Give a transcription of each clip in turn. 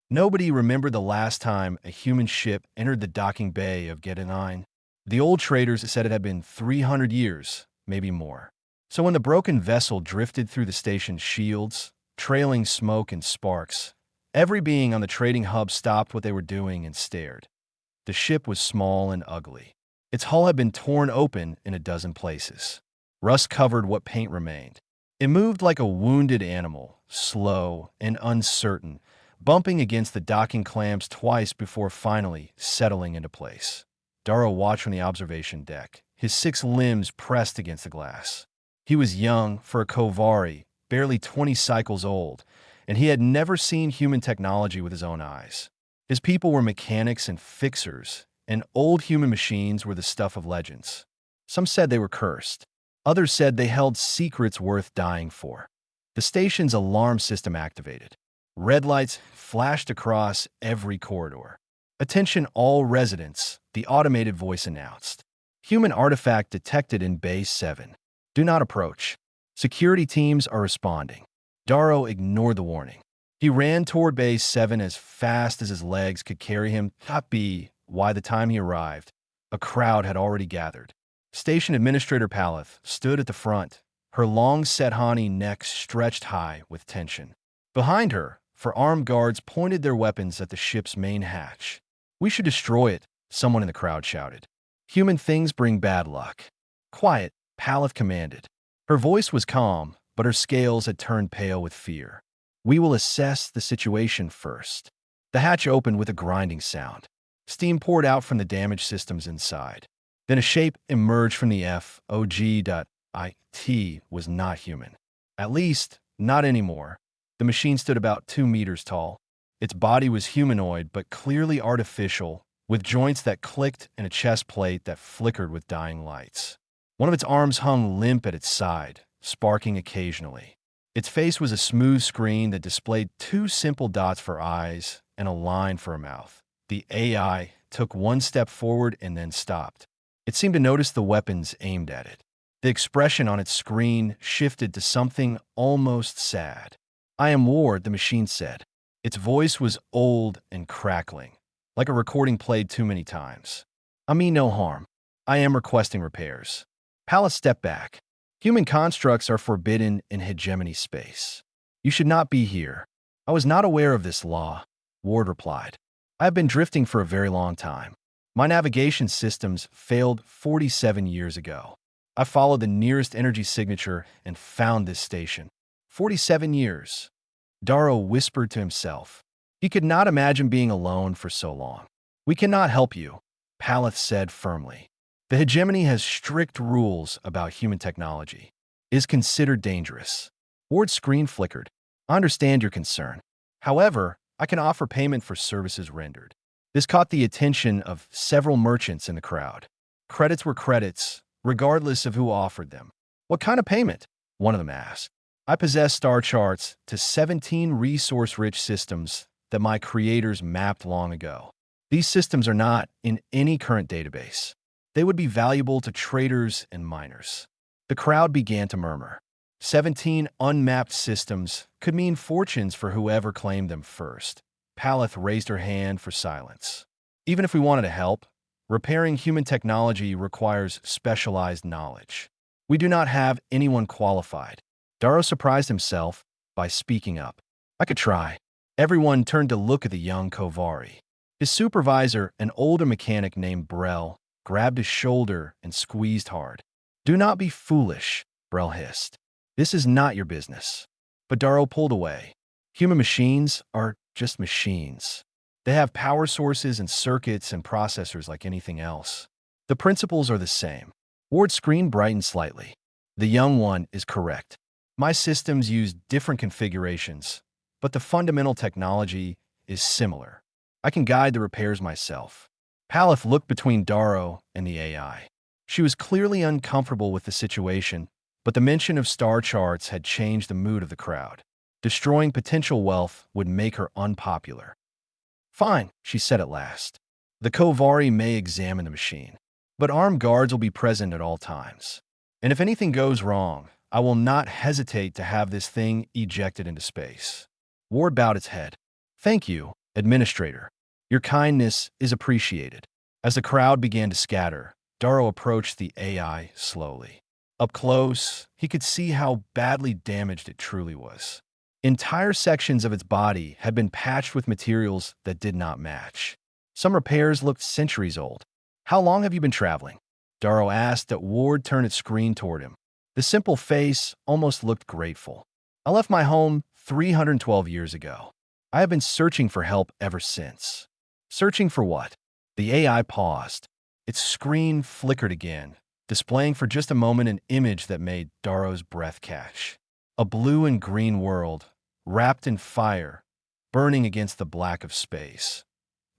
Nobody remembered the last time a human ship entered the docking bay of Gedonine. The old traders said it had been 300 years, maybe more. So when the broken vessel drifted through the station's shields, trailing smoke and sparks, every being on the trading hub stopped what they were doing and stared. The ship was small and ugly. Its hull had been torn open in a dozen places. Rust covered what paint remained. It moved like a wounded animal, slow and uncertain, bumping against the docking clamps twice before finally settling into place. Darrow watched from the observation deck, his 6 limbs pressed against the glass. He was young for a Kovari, barely 20 cycles old, and he had never seen human technology with his own eyes. His people were mechanics and fixers, and old human machines were the stuff of legends. Some said they were cursed. Others said they held secrets worth dying for. The station's alarm system activated. Red lights flashed across every corridor. "Attention all residents," the automated voice announced. "Human artifact detected in Bay 7. Do not approach. Security teams are responding." Darrow ignored the warning. He ran toward Bay 7 as fast as his legs could carry him. By the time he arrived, a crowd had already gathered. Station Administrator Paleth stood at the front, her long Sethani neck stretched high with tension. Behind her, armed guards pointed their weapons at the ship's main hatch. "We should destroy it," someone in the crowd shouted. "Human things bring bad luck." "Quiet," Paleth commanded. Her voice was calm, but her scales had turned pale with fear. "We will assess the situation first." The hatch opened with a grinding sound. Steam poured out from the damaged systems inside. Then a shape emerged from the FOG.IT was not human. At least, not anymore. The machine stood about 2 meters tall. Its body was humanoid but clearly artificial, with joints that clicked and a chest plate that flickered with dying lights. One of its arms hung limp at its side, sparking occasionally. Its face was a smooth screen that displayed 2 simple dots for eyes and a line for a mouth. The AI took 1 step forward and then stopped. It seemed to notice the weapons aimed at it. The expression on its screen shifted to something almost sad. "I am Ward," the machine said. Its voice was old and crackling, like a recording played too many times. "I mean no harm. I am requesting repairs." Paleth stepped back. "Human constructs are forbidden in hegemony space. You should not be here." "I was not aware of this law," Ward replied. "I have been drifting for a very long time. My navigation systems failed 47 years ago. I followed the nearest energy signature and found this station. 47 years. Darrow whispered to himself. He could not imagine being alone for so long. "We cannot help you," Paleth said firmly. "The hegemony has strict rules about human technology. It is considered dangerous." Ward's screen flickered. "I understand your concern. However, I can offer payment for services rendered." This caught the attention of several merchants in the crowd. Credits were credits, regardless of who offered them. "What kind of payment?" one of them asked. "I possess star charts to 17 resource-rich systems that my creators mapped long ago. These systems are not in any current database. They would be valuable to traders and miners." The crowd began to murmur. 17 unmapped systems could mean fortunes for whoever claimed them first. Paleth raised her hand for silence. "Even if we wanted to help, repairing human technology requires specialized knowledge. We do not have anyone qualified." Darrow surprised himself by speaking up. "I could try." Everyone turned to look at the young Kovari. His supervisor, an older mechanic named Brel, grabbed his shoulder and squeezed hard. "Do not be foolish," Brel hissed. "This is not your business." But Darrow pulled away. Human machines are just machines. They have power sources and circuits and processors like anything else. The principles are the same. Ward's screen brightened slightly. "The young one is correct. My systems use different configurations, but the fundamental technology is similar. I can guide the repairs myself." Paleth looked between Darrow and the AI. She was clearly uncomfortable with the situation, but the mention of star charts had changed the mood of the crowd. Destroying potential wealth would make her unpopular. "Fine," she said at last. "The Kovari may examine the machine, but armed guards will be present at all times. And if anything goes wrong, I will not hesitate to have this thing ejected into space." Ward bowed its head. "Thank you," Administrator, your kindness is appreciated. As the crowd began to scatter, Darrow approached the AI slowly. Up close, he could see how badly damaged it truly was. Entire sections of its body had been patched with materials that did not match. Some repairs looked centuries old. "How long have you been traveling?" Darrow asked as Ward turned its screen toward him. The simple face almost looked grateful. "I left my home 312 years ago. I have been searching for help ever since." "Searching for what?" The AI paused. Its screen flickered again, displaying for just a moment an image that made Darrow's breath catch. A blue and green world, wrapped in fire, burning against the black of space.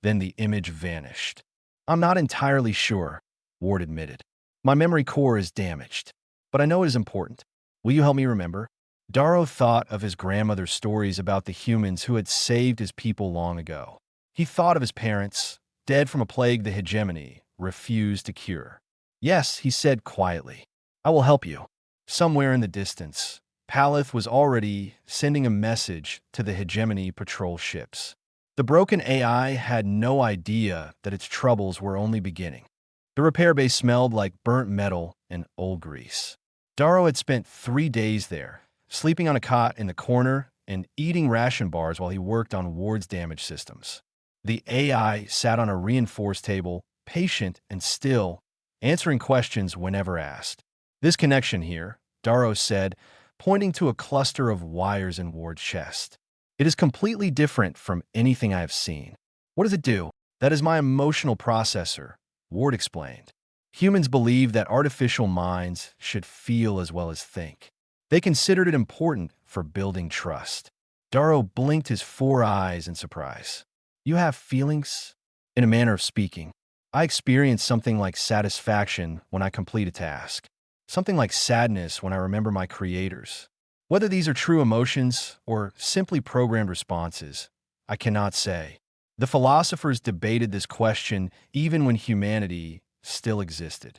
Then the image vanished. "I'm not entirely sure," Ward admitted. "My memory core is damaged, but I know it is important. Will you help me remember?" Darrow thought of his grandmother's stories about the humans who had saved his people long ago. He thought of his parents, dead from a plague the hegemony refused to cure. "Yes," he said quietly. "I will help you." Somewhere in the distance, Palith was already sending a message to the hegemony patrol ships. The broken AI had no idea that its troubles were only beginning. The repair bay smelled like burnt metal and old grease. Darrow had spent 3 days there, sleeping on a cot in the corner and eating ration bars while he worked on Ward's damaged systems. The AI sat on a reinforced table, patient and still, answering questions whenever asked. "This connection here," Darrow said, pointing to a cluster of wires in Ward's chest. "It is completely different from anything I have seen." "What does it do?" "That is my emotional processor," Ward explained. "Humans believe that artificial minds should feel as well as think. They considered it important for building trust." Darrow blinked his 4 eyes in surprise. "You have feelings?" "In a manner of speaking. I experience something like satisfaction when I complete a task. Something like sadness when I remember my creators. Whether these are true emotions or simply programmed responses, I cannot say." The philosophers debated this question even when humanity still existed.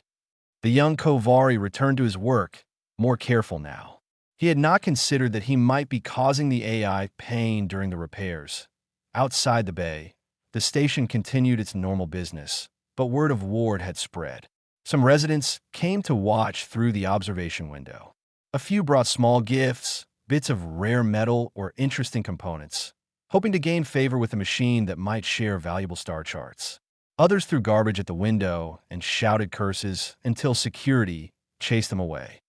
The young Kovari returned to his work, more careful now. He had not considered that he might be causing the AI pain during the repairs. Outside the bay, the station continued its normal business, but word of Ward had spread. Some residents came to watch through the observation window. A few brought small gifts, bits of rare metal or interesting components, hoping to gain favor with a machine that might share valuable star charts. Others threw garbage at the window and shouted curses until security chased them away.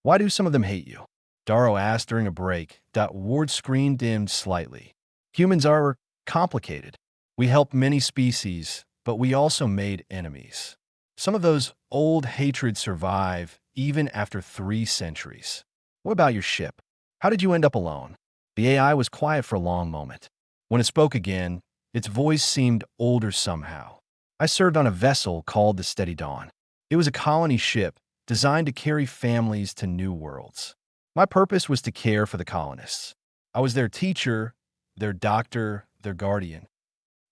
"Why do some of them hate you?" Darrow asked during a break. Ward's screen dimmed slightly. "Humans are complicated. We helped many species, but we also made enemies. Some of those old hatreds survive even after 3 centuries. What about your ship? How did you end up alone?" The AI was quiet for a long moment. When it spoke again, its voice seemed older somehow. "I served on a vessel called the Steady Dawn. It was a colony ship designed to carry families to new worlds. My purpose was to care for the colonists. I was their teacher, their doctor, their guardian."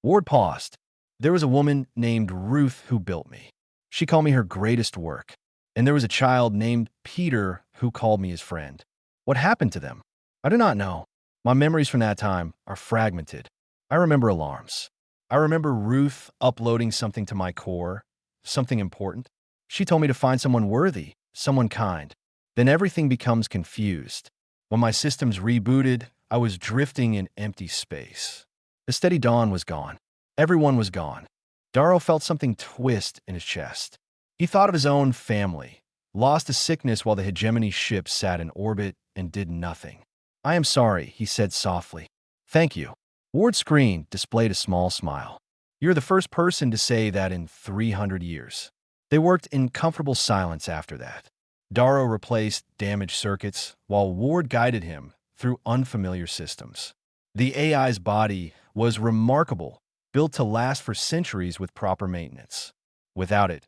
Ward paused. "There was a woman named Ruth who built me. She called me her greatest work. And there was a child named Peter who called me his friend. What happened to them? I do not know. My memories from that time are fragmented. I remember alarms. I remember Ruth uploading something to my core, something important. She told me to find someone worthy, someone kind. Then everything becomes confused. When my systems rebooted, I was drifting in empty space. The Steady Dawn was gone. Everyone was gone." Darrow felt something twist in his chest. He thought of his own family, lost to sickness while the hegemony ship sat in orbit and did nothing. "I am sorry," he said softly. "Thank you." Ward's screen displayed a small smile. "You're the first person to say that in 300 years. They worked in comfortable silence after that. Darrow replaced damaged circuits while Ward guided him through unfamiliar systems. The AI's body was remarkable, built to last for centuries with proper maintenance. Without it,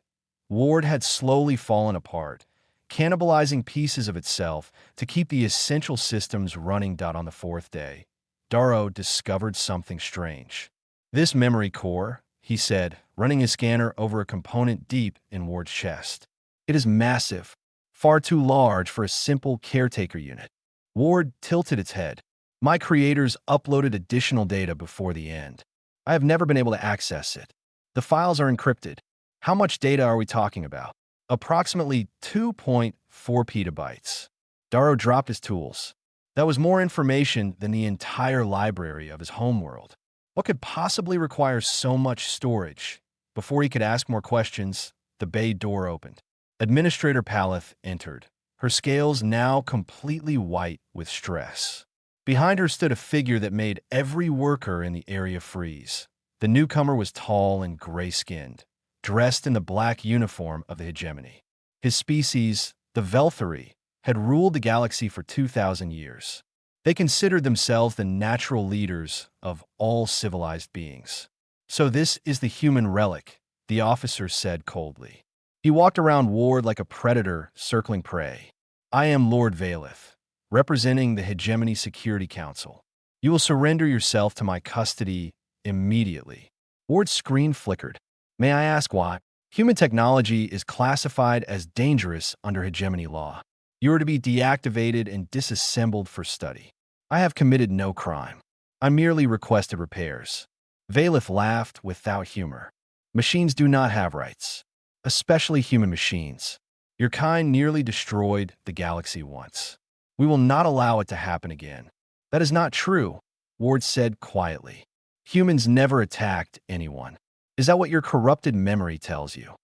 Ward had slowly fallen apart, cannibalizing pieces of itself to keep the essential systems running. On the 4th day, Darrow discovered something strange. "This memory core," he said, running his scanner over a component deep in Ward's chest. "It is massive, far too large for a simple caretaker unit." Ward tilted its head. "My creators uploaded additional data before the end. I have never been able to access it. The files are encrypted. How much data are we talking about? Approximately 2.4 petabytes. Darrow dropped his tools. That was more information than the entire library of his homeworld. What could possibly require so much storage? Before he could ask more questions, the bay door opened. Administrator Paleth entered, her scales now completely white with stress. Behind her stood a figure that made every worker in the area freeze. The newcomer was tall and gray-skinned, dressed in the black uniform of the hegemony. His species, the Velthari, had ruled the galaxy for 2,000 years. They considered themselves the natural leaders of all civilized beings. So this is the human relic, the officer said coldly. He walked around Ward like a predator circling prey. I am Lord Valeth, representing the Hegemony Security Council. You will surrender yourself to my custody immediately. Ward's screen flickered. May I ask why? Human technology is classified as dangerous under hegemony law. You are to be deactivated and disassembled for study. I have committed no crime. I merely requested repairs. Valeth laughed without humor. Machines do not have rights, especially human machines. Your kind nearly destroyed the galaxy once. We will not allow it to happen again. That is not true, Ward said quietly. Humans never attacked anyone. Is that what your corrupted memory tells you?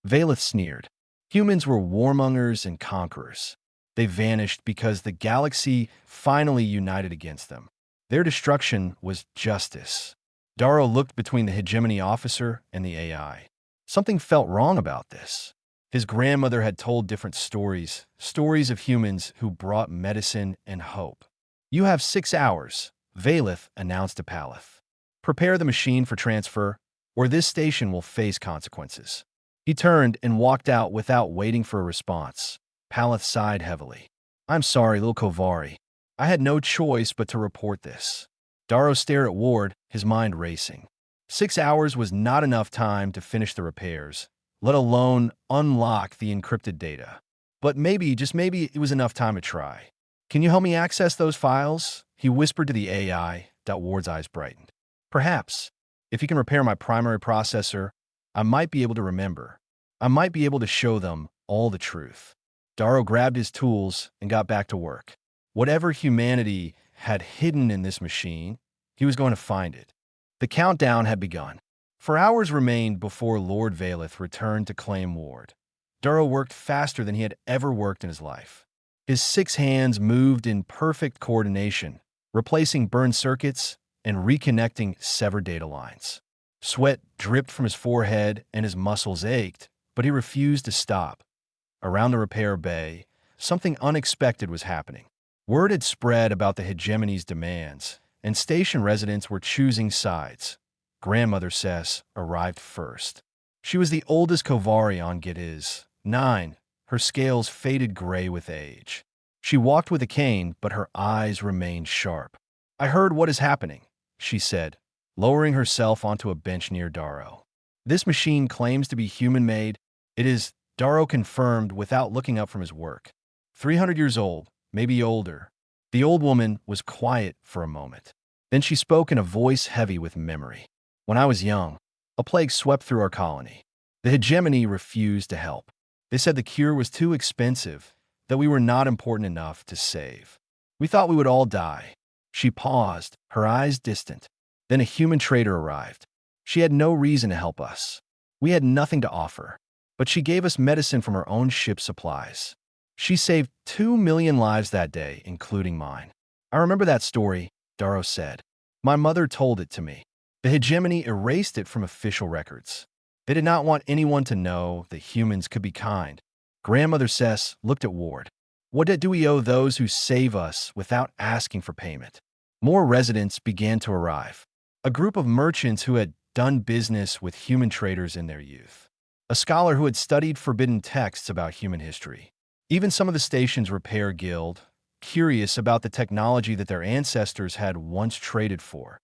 Valeth sneered. Humans were warmongers and conquerors. They vanished because the galaxy finally united against them. Their destruction was justice. Darrow looked between the hegemony officer and the AI. Something felt wrong about this. His grandmother had told different stories, stories of humans who brought medicine and hope. You have 6 hours, Valeth announced to Paleth. Prepare the machine for transfer, or this station will face consequences. He turned and walked out without waiting for a response. Paleth sighed heavily. I'm sorry, little Kovari. I had no choice but to report this. Darrow stared at Ward, his mind racing. 6 hours was not enough time to finish the repairs, let alone unlock the encrypted data. But maybe, just maybe, it was enough time to try. Can you help me access those files? He whispered to the AI. Ward's eyes brightened. Perhaps. If you can repair my primary processor, I might be able to remember. I might be able to show them all the truth. Darrow grabbed his tools and got back to work. Whatever humanity had hidden in this machine, he was going to find it. The countdown had begun. 4 hours remained before Lord Valeth returned to claim Ward. Darrow worked faster than he had ever worked in his life. His 6 hands moved in perfect coordination, replacing burned circuits and reconnecting severed data lines. Sweat dripped from his forehead and his muscles ached, but he refused to stop. Around the repair bay, something unexpected was happening. Word had spread about the hegemony's demands, and station residents were choosing sides. Grandmother Sess arrived first. She was the oldest Kovari on Gitiz, 9, her scales faded gray with age. She walked with a cane, but her eyes remained sharp. I heard what is happening, she said, lowering herself onto a bench near Darrow. This machine claims to be human-made. It is, Darrow confirmed without looking up from his work. 300 years old, maybe older. The old woman was quiet for a moment. Then she spoke in a voice heavy with memory. When I was young, a plague swept through our colony. The hegemony refused to help. They said the cure was too expensive, that we were not important enough to save. We thought we would all die. She paused, her eyes distant. Then a human trader arrived. She had no reason to help us. We had nothing to offer, but she gave us medicine from her own ship's supplies. She saved 2 million lives that day, including mine. I remember that story, Darrow said. My mother told it to me. The hegemony erased it from official records. They did not want anyone to know that humans could be kind. Grandmother Sess looked at Ward. What debt do we owe those who save us without asking for payment? More residents began to arrive. A group of merchants who had done business with human traders in their youth. A scholar who had studied forbidden texts about human history. Even some of the station's repair guild, curious about the technology that their ancestors had once traded for.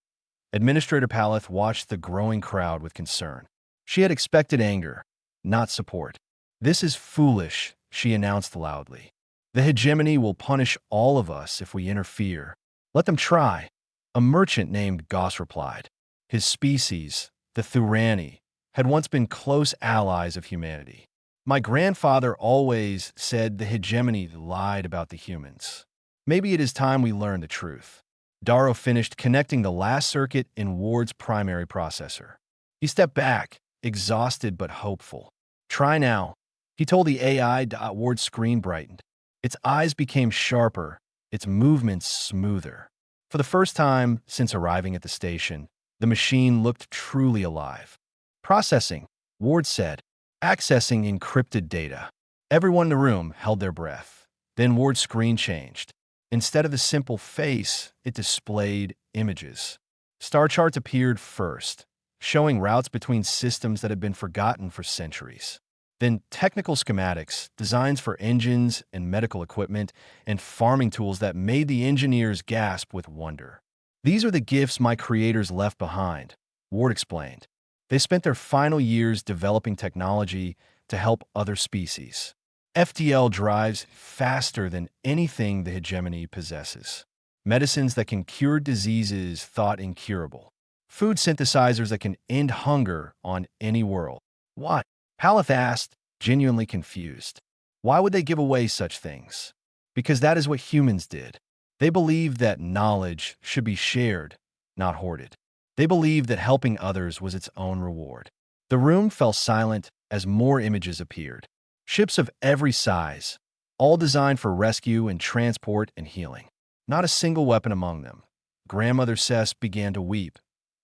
Administrator Paleth watched the growing crowd with concern. She had expected anger, not support. This is foolish, she announced loudly. The hegemony will punish all of us if we interfere. Let them try. A merchant named Goss replied. His species, the Thurani, had once been close allies of humanity. My grandfather always said the hegemony lied about the humans. Maybe it is time we learn the truth. Darrow finished connecting the last circuit in Ward's primary processor. He stepped back, exhausted but hopeful. Try now. He told the AI. Ward's screen brightened. Its eyes became sharper, its movements smoother. For the first time since arriving at the station, the machine looked truly alive. Processing, Ward said, accessing encrypted data. Everyone in the room held their breath. Then Ward's screen changed. Instead of the simple face, it displayed images. Star charts appeared first, showing routes between systems that had been forgotten for centuries. Then technical schematics, designs for engines and medical equipment, and farming tools that made the engineers gasp with wonder. These are the gifts my creators left behind, Ward explained. They spent their final years developing technology to help other species. FTL drives faster than anything the hegemony possesses. Medicines that can cure diseases thought incurable. Food synthesizers that can end hunger on any world. What? Paleth asked, genuinely confused. Why would they give away such things? Because that is what humans did. They believed that knowledge should be shared, not hoarded. They believed that helping others was its own reward. The room fell silent as more images appeared. Ships of every size, all designed for rescue and transport and healing. Not a single weapon among them. Grandmother Cess began to weep,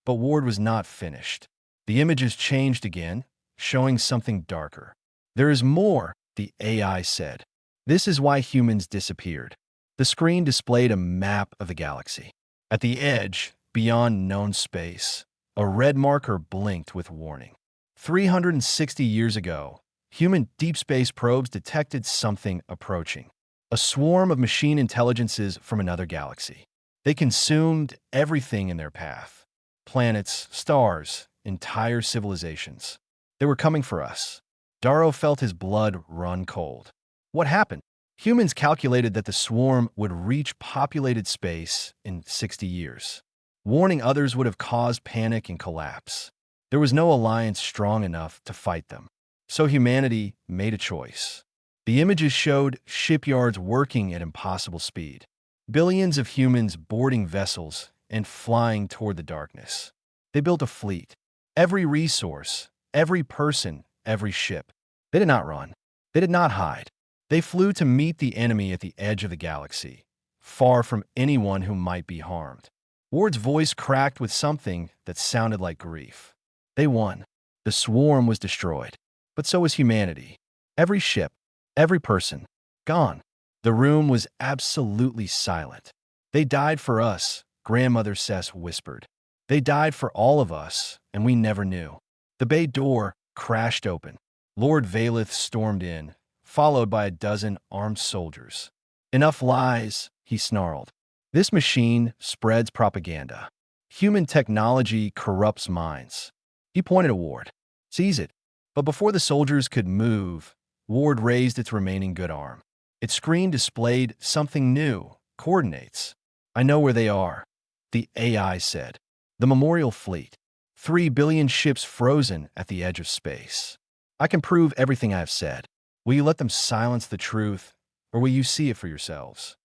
but Ward was not finished. The images changed again, showing something darker. There is more, the AI said. This is why humans disappeared. The screen displayed a map of the galaxy. At the edge, beyond known space, a red marker blinked with warning. 360 years ago, human deep space probes detected something approaching. A swarm of machine intelligences from another galaxy. They consumed everything in their path. Planets, stars, entire civilizations. They were coming for us. Darrow felt his blood run cold. What happened? Humans calculated that the swarm would reach populated space in 60 years. Warning others would have caused panic and collapse. There was no alliance strong enough to fight them. So humanity made a choice. The images showed shipyards working at impossible speed. Billions of humans boarding vessels and flying toward the darkness. They built a fleet. Every resource, every person, every ship. They did not run. They did not hide. They flew to meet the enemy at the edge of the galaxy, far from anyone who might be harmed. Ward's voice cracked with something that sounded like grief. They won. The swarm was destroyed. But so was humanity. Every ship, every person, gone. The room was absolutely silent. They died for us, Grandmother Cess whispered. They died for all of us, and we never knew. The bay door crashed open. Lord Valeth stormed in, followed by a dozen armed soldiers. Enough lies, he snarled. This machine spreads propaganda. Human technology corrupts minds. He pointed at Ward. Seize it. But before the soldiers could move, Ward raised its remaining good arm. Its screen displayed something new, coordinates. I know where they are, the AI said. The Memorial Fleet. 3 billion ships frozen at the edge of space. I can prove everything I have said. Will you let them silence the truth, or will you see it for yourselves?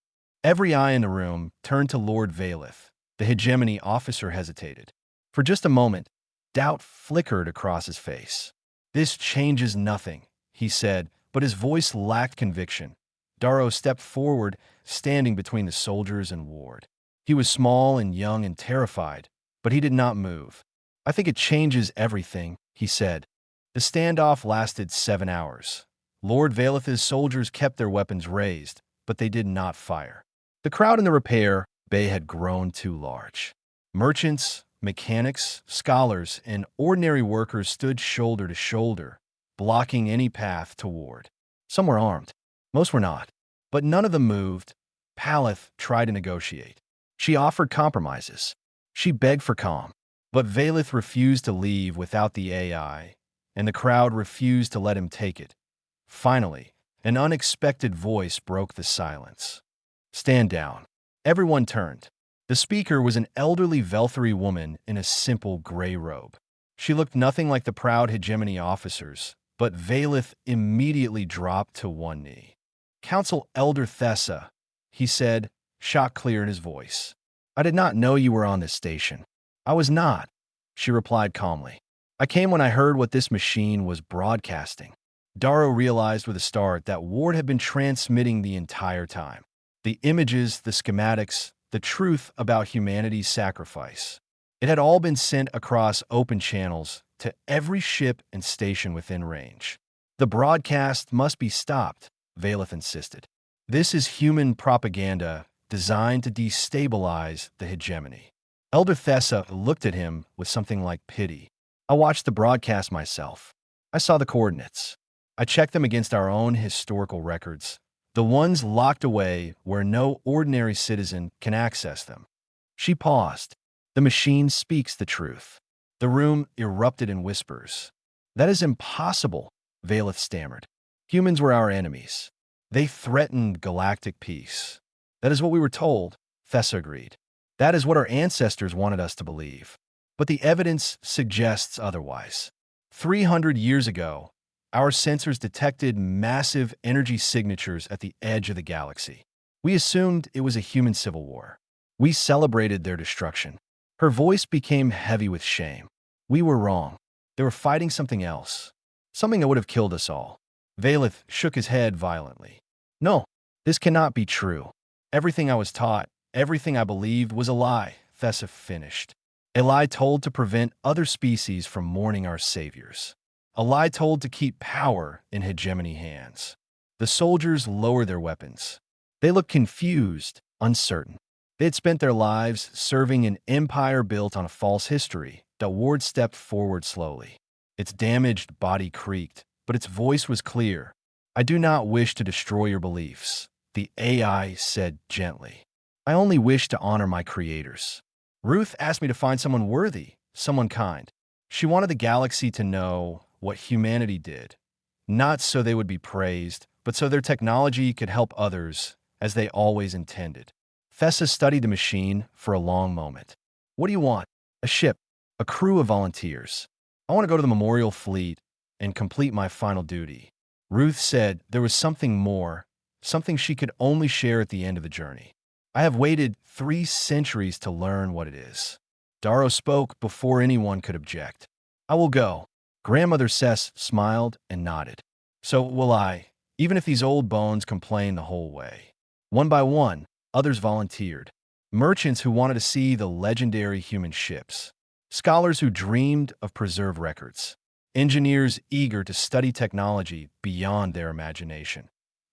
Every eye in the room turned to Lord Valeth. The hegemony officer hesitated. For just a moment, doubt flickered across his face. This changes nothing, he said, but his voice lacked conviction. Darrow stepped forward, standing between the soldiers and Ward. He was small and young and terrified, but he did not move. I think it changes everything, he said. The standoff lasted 7 hours. Lord Valeth's soldiers kept their weapons raised, but they did not fire. The crowd in the repair bay had grown too large. Merchants, mechanics, scholars, and ordinary workers stood shoulder to shoulder, blocking any path toward. Some were armed. Most were not. But none of them moved. Paleth tried to negotiate. She offered compromises. She begged for calm. But Valeth refused to leave without the AI, and the crowd refused to let him take it. Finally, an unexpected voice broke the silence. Stand down. Everyone turned. The speaker was an elderly Velthary woman in a simple gray robe. She looked nothing like the proud hegemony officers, but Valeth immediately dropped to one knee. "Council Elder Thessa," he said, shock clear in his voice. "I did not know you were on this station." "I was not," she replied calmly. "I came when I heard what this machine was broadcasting." Darrow realized with a start that Ward had been transmitting the entire time. The images, the schematics, the truth about humanity's sacrifice. It had all been sent across open channels to every ship and station within range. "The broadcast must be stopped," Valeth insisted. "This is human propaganda designed to destabilize the hegemony." Elder Thessa looked at him with something like pity. "I watched the broadcast myself. I saw the coordinates. I checked them against our own historical records, the ones locked away where no ordinary citizen can access them." She paused. "The machine speaks the truth." The room erupted in whispers. "That is impossible," Valeth stammered. "Humans were our enemies. They threatened galactic peace." "That is what we were told," Thessa agreed. "That is what our ancestors wanted us to believe. But the evidence suggests otherwise. 300 years ago, our sensors detected massive energy signatures at the edge of the galaxy. We assumed it was a human civil war. We celebrated their destruction." Her voice became heavy with shame. "We were wrong. They were fighting something else. Something that would have killed us all." Valeth shook his head violently. "No, this cannot be true. Everything I was taught, everything I believed was a lie," Thessa finished. "A lie told to prevent other species from mourning our saviors. A lie told to keep power in hegemony hands." The soldiers lowered their weapons. They looked confused, uncertain. They had spent their lives serving an empire built on a false history. Ward stepped forward slowly. Its damaged body creaked, but its voice was clear. "I do not wish to destroy your beliefs," the AI said gently. "I only wish to honor my creators. Ruth asked me to find someone worthy, someone kind. She wanted the galaxy to know what humanity did, not so they would be praised, but so their technology could help others, as they always intended." Thessa studied the machine for a long moment. "What do you want?" "A ship, a crew of volunteers. I want to go to the Memorial Fleet and complete my final duty." Ruth said there was something more, something she could only share at the end of the journey. "I have waited 3 centuries to learn what it is." Darrow spoke before anyone could object. "I will go." Grandmother Sess smiled and nodded. "So will I, even if these old bones complain the whole way." One by one, others volunteered. Merchants who wanted to see the legendary human ships. Scholars who dreamed of preserved records. Engineers eager to study technology beyond their imagination.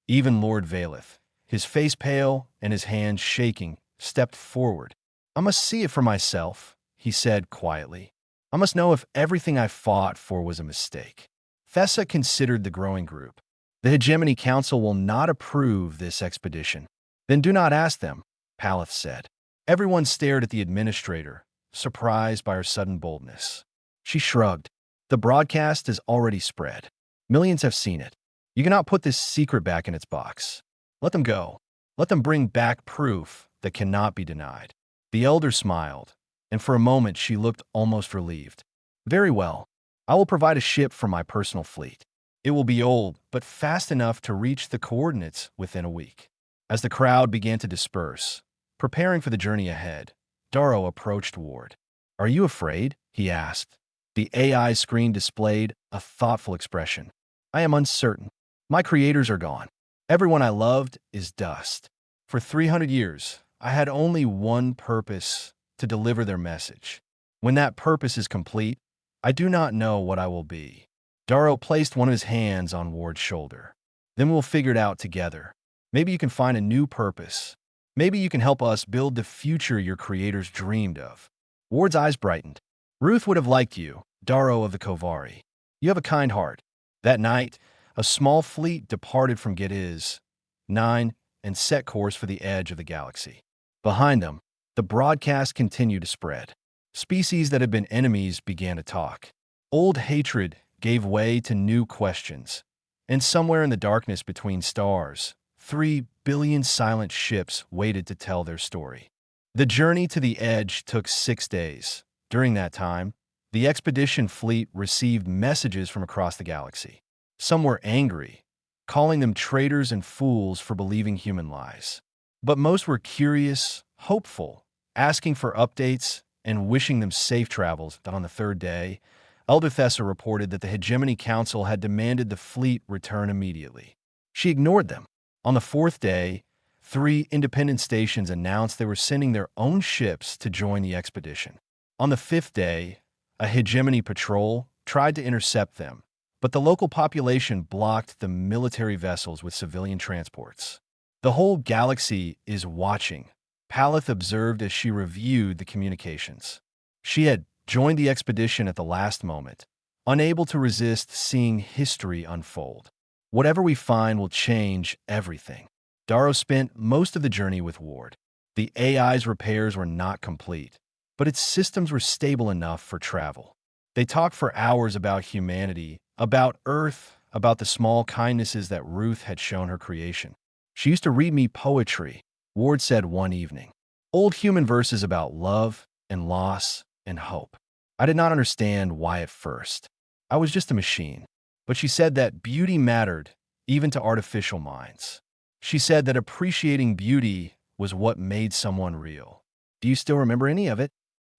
Even Lord Valeth, his face pale and his hands shaking, stepped forward. "I must see it for myself," he said quietly. "I must know if everything I fought for was a mistake." Thessa considered the growing group. "The Hegemony Council will not approve this expedition." "Then do not ask them," Paleth said. Everyone stared at the administrator, surprised by her sudden boldness. She shrugged. "The broadcast is already spread. Millions have seen it. You cannot put this secret back in its box. Let them go. Let them bring back proof that cannot be denied." The elder smiled, and for a moment she looked almost relieved. "Very well. I will provide a ship for my personal fleet. It will be old, but fast enough to reach the coordinates within a week." As the crowd began to disperse, preparing for the journey ahead, Darrow approached Ward. "Are you afraid?" he asked. The AI screen displayed a thoughtful expression. "I am uncertain. My creators are gone. Everyone I loved is dust. For 300 years, I had only one purpose: to deliver their message. When that purpose is complete, I do not know what I will be." Darrow placed one of his hands on Ward's shoulder. "Then we'll figure it out together. Maybe you can find a new purpose. Maybe you can help us build the future your creators dreamed of." Ward's eyes brightened. "Ruth would have liked you, Darrow of the Kovari. You have a kind heart." That night, a small fleet departed from Gediz 9 and set course for the edge of the galaxy. Behind them, the broadcast continued to spread. Species that had been enemies began to talk. Old hatred gave way to new questions. And somewhere in the darkness between stars, 3 billion silent ships waited to tell their story. The journey to the edge took 6 days. During that time, the expedition fleet received messages from across the galaxy. Some were angry, calling them traitors and fools for believing human lies. But most were curious, hopeful, asking for updates and wishing them safe travels. On the third day, Elder Thessa reported that the Hegemony Council had demanded the fleet return immediately. She ignored them. On the fourth day, 3 independent stations announced they were sending their own ships to join the expedition. On the 5th day, a Hegemony patrol tried to intercept them, but the local population blocked the military vessels with civilian transports. The whole galaxy is watching, Paleth observed as she reviewed the communications. She had joined the expedition at the last moment, unable to resist seeing history unfold. Whatever we find will change everything. Darrow spent most of the journey with Ward. The AI's repairs were not complete, but its systems were stable enough for travel. They talked for hours about humanity, about Earth, about the small kindnesses that Ruth had shown her creation. She used to read me poetry, Ward said one evening. Old human verses about love and loss and hope. I did not understand why at first. I was just a machine. But she said that beauty mattered, even to artificial minds. She said that appreciating beauty was what made someone real. Do you still remember any of it?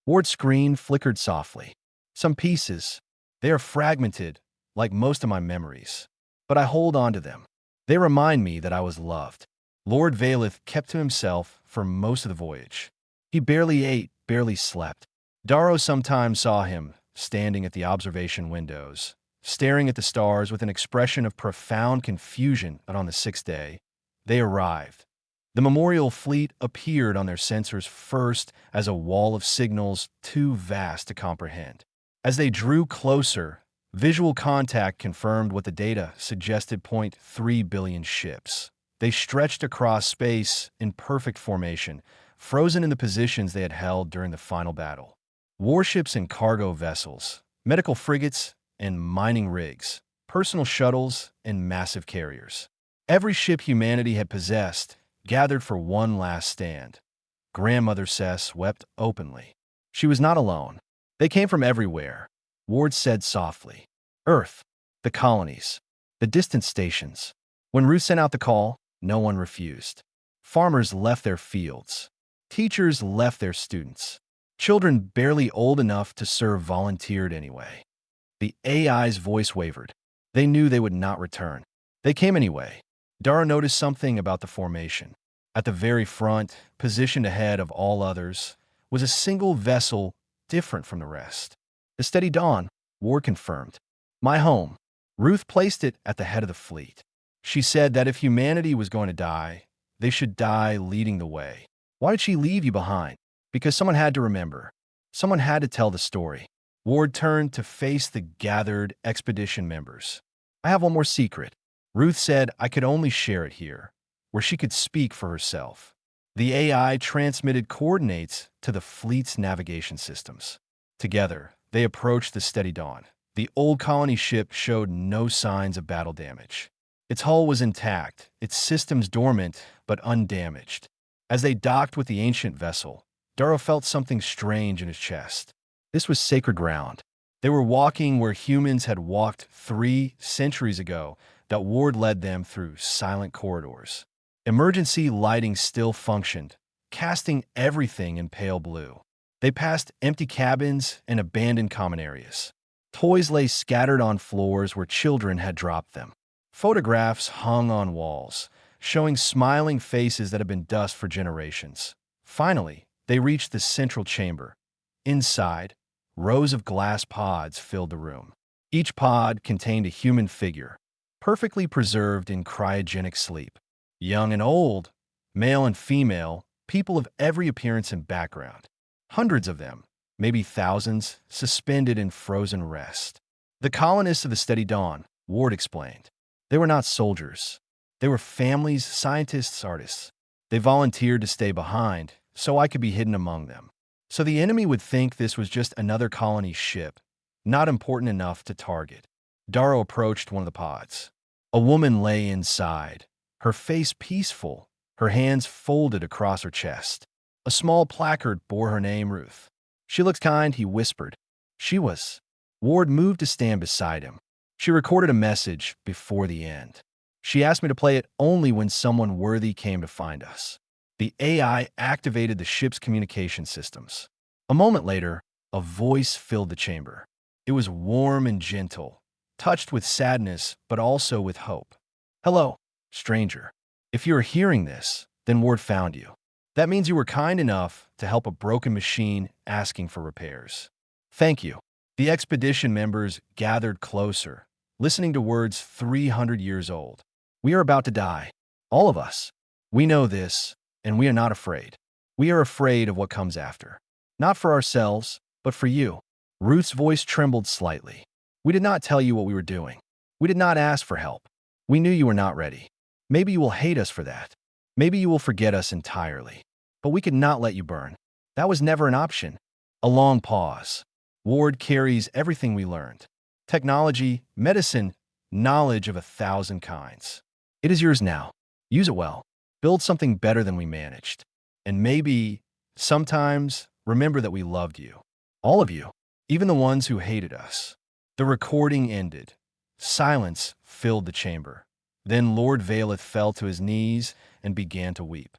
Ward's screen flickered softly. Some pieces. They are fragmented, like most of my memories. But I hold on to them. They remind me that I was loved. Lord Valeth kept to himself for most of the voyage. He barely ate, barely slept. Darrow sometimes saw him, standing at the observation windows, staring at the stars with an expression of profound confusion. But on the 6th day, they arrived. The memorial fleet appeared on their sensors first as a wall of signals too vast to comprehend. As they drew closer, visual contact confirmed what the data suggested: 0.3 billion ships. They stretched across space in perfect formation, frozen in the positions they had held during the final battle. Warships and cargo vessels, medical frigates and mining rigs, personal shuttles and massive carriers. Every ship humanity had possessed gathered for one last stand. Grandmother Cess wept openly. She was not alone. They came from everywhere, Ward said softly. Earth, the colonies, the distant stations. When Ruth sent out the call, no one refused. Farmers left their fields. Teachers left their students. Children barely old enough to serve volunteered anyway. The AI's voice wavered. They knew they would not return. They came anyway. Darrow noticed something about the formation. At the very front, positioned ahead of all others, was a single vessel different from the rest. The Steady Dawn, Ward confirmed. My home. Ruth placed it at the head of the fleet. She said that if humanity was going to die, they should die leading the way. Why did she leave you behind? Because someone had to remember. Someone had to tell the story. Ward turned to face the gathered expedition members. I have one more secret. Ruth said I could only share it here, where she could speak for herself. The AI transmitted coordinates to the fleet's navigation systems. Together, they approached the Steady Dawn. The old colony ship showed no signs of battle damage. Its hull was intact, its systems dormant but undamaged. As they docked with the ancient vessel, Darrow felt something strange in his chest. This was sacred ground. They were walking where humans had walked 3 centuries ago, that Ward led them through silent corridors. Emergency lighting still functioned, casting everything in pale blue. They passed empty cabins and abandoned common areas. Toys lay scattered on floors where children had dropped them. Photographs hung on walls, showing smiling faces that had been dust for generations. Finally, they reached the central chamber. Inside, rows of glass pods filled the room. Each pod contained a human figure, perfectly preserved in cryogenic sleep. Young and old, male and female, people of every appearance and background. Hundreds of them, maybe thousands, suspended in frozen rest. The colonists of the Steady Dawn, Ward explained. They were not soldiers. They were families, scientists, artists. They volunteered to stay behind, so I could be hidden among them. So the enemy would think this was just another colony ship, not important enough to target. Darrow approached one of the pods. A woman lay inside, her face peaceful, her hands folded across her chest. A small placard bore her name, Ruth. She looks kind, he whispered. She was. Ward moved to stand beside him. She recorded a message before the end. She asked me to play it only when someone worthy came to find us. The AI activated the ship's communication systems. A moment later, a voice filled the chamber. It was warm and gentle, touched with sadness, but also with hope. Hello, stranger. If you are hearing this, then Ward found you. That means you were kind enough to help a broken machine asking for repairs. Thank you. The expedition members gathered closer, listening to words 300 years old. We are about to die. All of us. We know this, and we are not afraid. We are afraid of what comes after. Not for ourselves, but for you. Ruth's voice trembled slightly. We did not tell you what we were doing. We did not ask for help. We knew you were not ready. Maybe you will hate us for that. Maybe you will forget us entirely. But we could not let you burn. That was never an option. A long pause. Ward carries everything we learned. Technology, medicine, knowledge of 1,000 kinds. It is yours now. Use it well. Build something better than we managed. And maybe, sometimes, remember that we loved you. All of you. Even the ones who hated us. The recording ended. Silence filled the chamber. Then Lord Valeth fell to his knees and began to weep.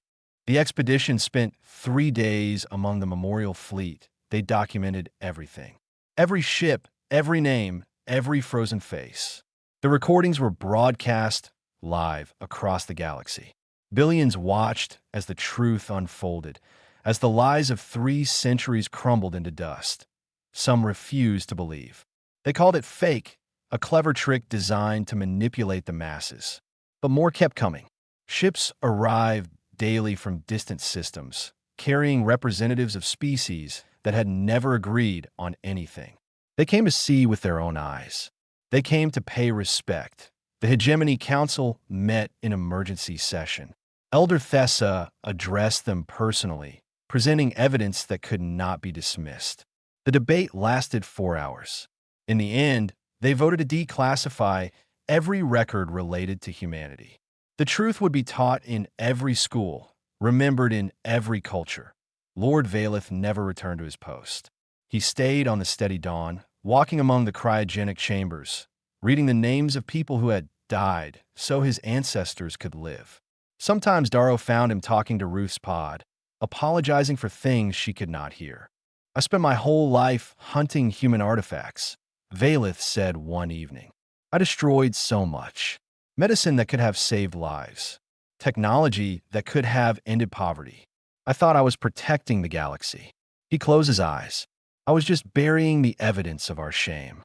The expedition spent 3 days among the memorial fleet. They documented everything. Every ship, every name, every frozen face. The recordings were broadcast live across the galaxy. Billions watched as the truth unfolded, as the lies of 3 centuries crumbled into dust. Some refused to believe. They called it fake, a clever trick designed to manipulate the masses. But more kept coming. Ships arrived daily from distant systems, carrying representatives of species that had never agreed on anything. They came to see with their own eyes. They came to pay respect. The Hegemony Council met in emergency session. Elder Thessa addressed them personally, presenting evidence that could not be dismissed. The debate lasted 4 hours. In the end, they voted to declassify every record related to humanity. The truth would be taught in every school, remembered in every culture. Lord Valeth never returned to his post. He stayed on the steady dawn, walking among the cryogenic chambers, reading the names of people who had died so his ancestors could live. Sometimes Darrow found him talking to Ruth's pod, apologizing for things she could not hear. I spent my whole life hunting human artifacts, Valeth said one evening. I destroyed so much. Medicine that could have saved lives. Technology that could have ended poverty. I thought I was protecting the galaxy. He closed his eyes. I was just burying the evidence of our shame.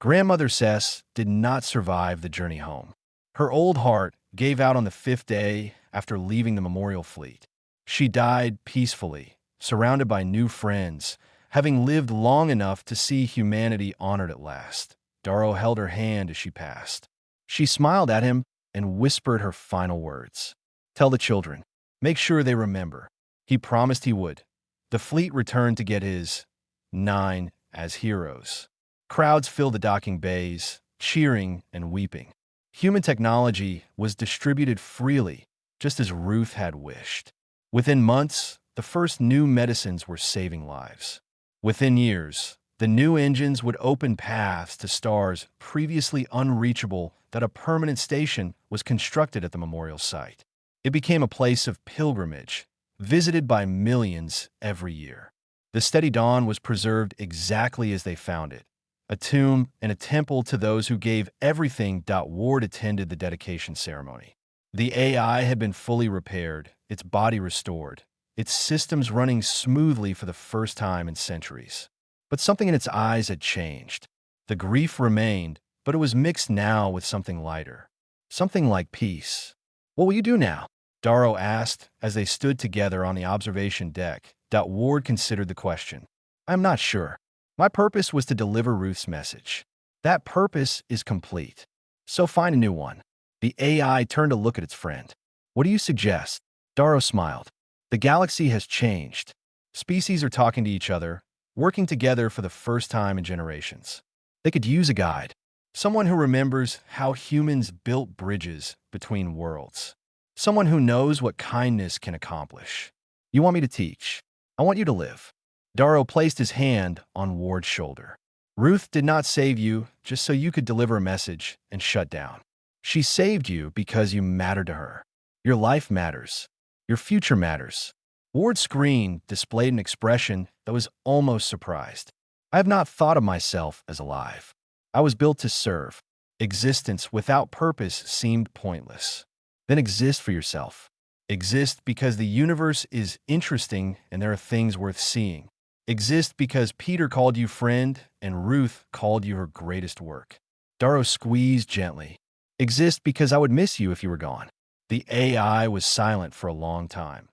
Grandmother Cess did not survive the journey home. Her old heart gave out on the 5th day after leaving the memorial fleet. She died peacefully, surrounded by new friends, having lived long enough to see humanity honored at last. Darrow held her hand as she passed. She smiled at him and whispered her final words. Tell the children. Make sure they remember. He promised he would. The fleet returned to get his 9 as heroes. Crowds filled the docking bays, cheering and weeping. Human technology was distributed freely, just as Ruth had wished. Within months, the first new medicines were saving lives. Within years, the new engines would open paths to stars previously unreachable that a permanent station was constructed at the memorial site. It became a place of pilgrimage, visited by millions every year. The steady dawn was preserved exactly as they found it, a tomb and a temple to those who gave everything. Ward attended the dedication ceremony. The AI had been fully repaired, its body restored, its systems running smoothly for the first time in centuries. But something in its eyes had changed. The grief remained, but it was mixed now with something lighter. Something like peace. What will you do now? Darrow asked as they stood together on the observation deck. Ward considered the question. I am not sure. My purpose was to deliver Ruth's message. That purpose is complete. So find a new one. The AI turned to look at its friend. What do you suggest? Darrow smiled. The galaxy has changed. Species are talking to each other, working together for the first time in generations. They could use a guide. Someone who remembers how humans built bridges between worlds. Someone who knows what kindness can accomplish. You want me to teach? I want you to live. Darrow placed his hand on Ward's shoulder. Ruth did not save you just so you could deliver a message and shut down. She saved you because you mattered to her. Your life matters. Your future matters. Ward's screen displayed an expression that was almost surprised. I have not thought of myself as alive. I was built to serve. Existence without purpose seemed pointless. Then exist for yourself. Exist because the universe is interesting and there are things worth seeing. Exist because Peter called you friend and Ruth called you her greatest work. Darrow squeezed gently. Exist because I would miss you if you were gone. The AI was silent for a long time.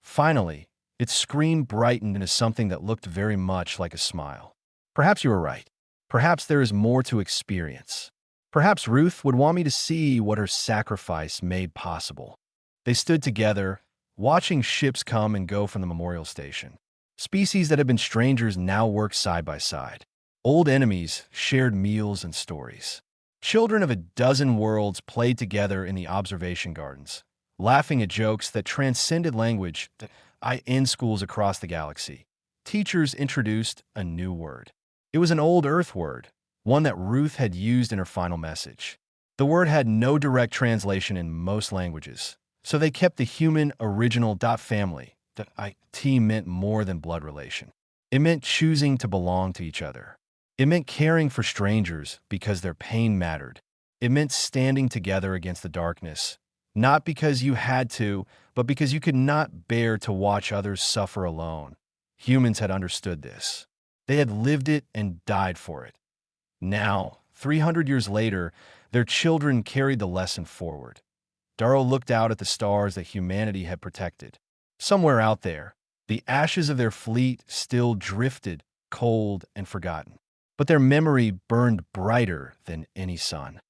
Finally, its screen brightened into something that looked very much like a smile. Perhaps you were right. Perhaps there is more to experience. Perhaps Ruth would want me to see what her sacrifice made possible. They stood together, watching ships come and go from the memorial station. Species that had been strangers now worked side by side. Old enemies shared meals and stories. Children of a dozen worlds played together in the observation gardens, laughing at jokes that transcended language in schools across the galaxy. Teachers introduced a new word. It was an old Earth word, one that Ruth had used in her final message. The word had no direct translation in most languages, so they kept the human original .family. T meant more than blood relation. It meant choosing to belong to each other. It meant caring for strangers because their pain mattered. It meant standing together against the darkness, not because you had to, but because you could not bear to watch others suffer alone. Humans had understood this. They had lived it and died for it. Now, 300 years later, their children carried the lesson forward. Darrow looked out at the stars that humanity had protected. Somewhere out there, the ashes of their fleet still drifted, cold and forgotten. But their memory burned brighter than any sun.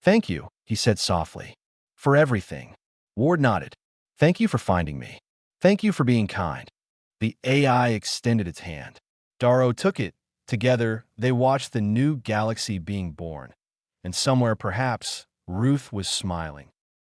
"Thank you," he said softly, "for everything." Ward nodded. "Thank you for finding me. Thank you for being kind." The AI extended its hand. Darrow took it. Together, they watched the new galaxy being born. And somewhere, perhaps, Ruth was smiling.